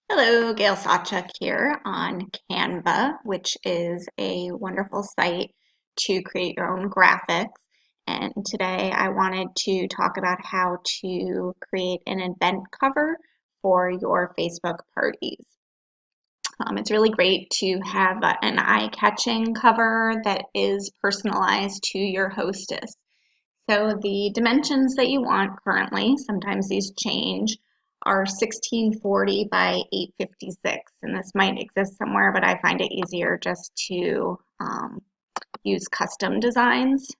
Hello, Gail Sawchuk here on Canva, which is a wonderful site to create your own graphics. And today I wanted to talk about how to create an event cover for your Facebook parties. It's really great to have an eye-catching cover that is personalized to your hostess. So the dimensions that you want currently, sometimes these change, are 1640 by 856. And this might exist somewhere, but I find it easier just to use custom designs.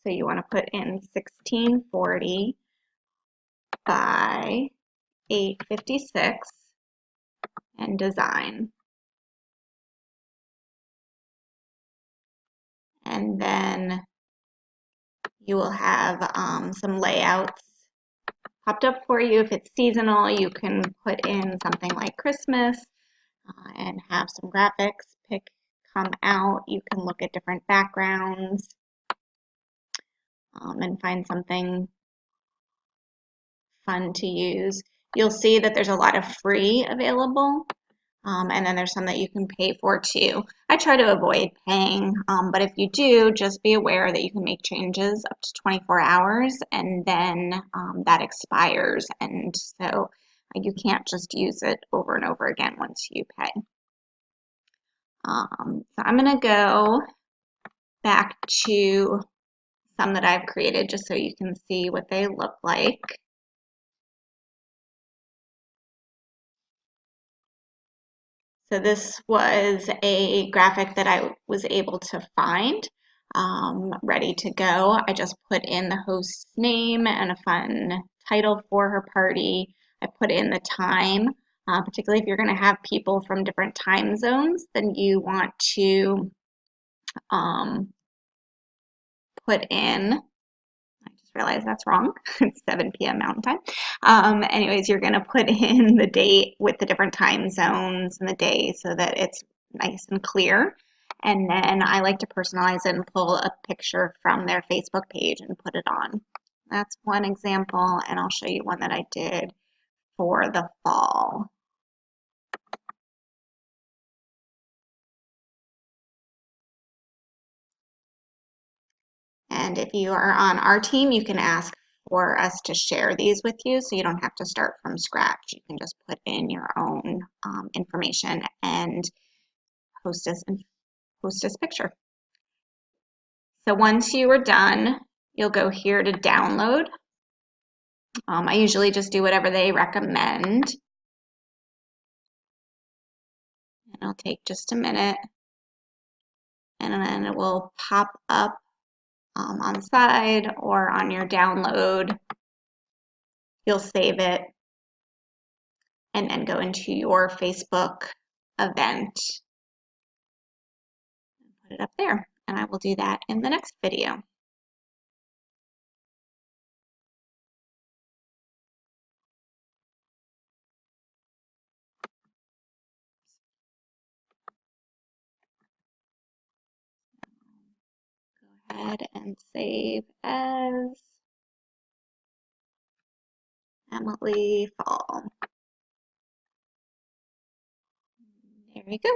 So you want to put in 1640 by 856 and design. And then you will have some layouts popped up for you. If it's seasonal, you can put in something like Christmas and have some graphics come out. You can look at different backgrounds and find something fun to use. You'll see that there's a lot of free available. And then there's some that you can pay for too. I try to avoid paying, but if you do, just be aware that you can make changes up to 24 hours and then that expires. And so you can't just use it over and over again once you pay. So I'm going to go back to some that I've created just so you can see what they look like. So this was a graphic that I was able to find ready to go. I just put in the host's name and a fun title for her party. I put in the time, particularly if you're going to have people from different time zones, then you want to put in, I just realized that's wrong. It's 7 p.m. Mountain Time. Anyways, you're going to put in the date with the different time zones and the day so that it's nice and clear. And then I like to personalize it and pull a picture from their Facebook page and put it on. That's one example, and I'll show you one that I did for the fall. And if you are on our team, you can ask for us to share these with you so you don't have to start from scratch. You can just put in your own information and hostess picture. So once you are done, you'll go here to download. I usually just do whatever they recommend. And it'll take just a minute. And then it will pop up on the side or on your download. You'll save it and then go into your Facebook event and put it up there. And I will do that in the next video. Go ahead and save as Emily Fall. There we go.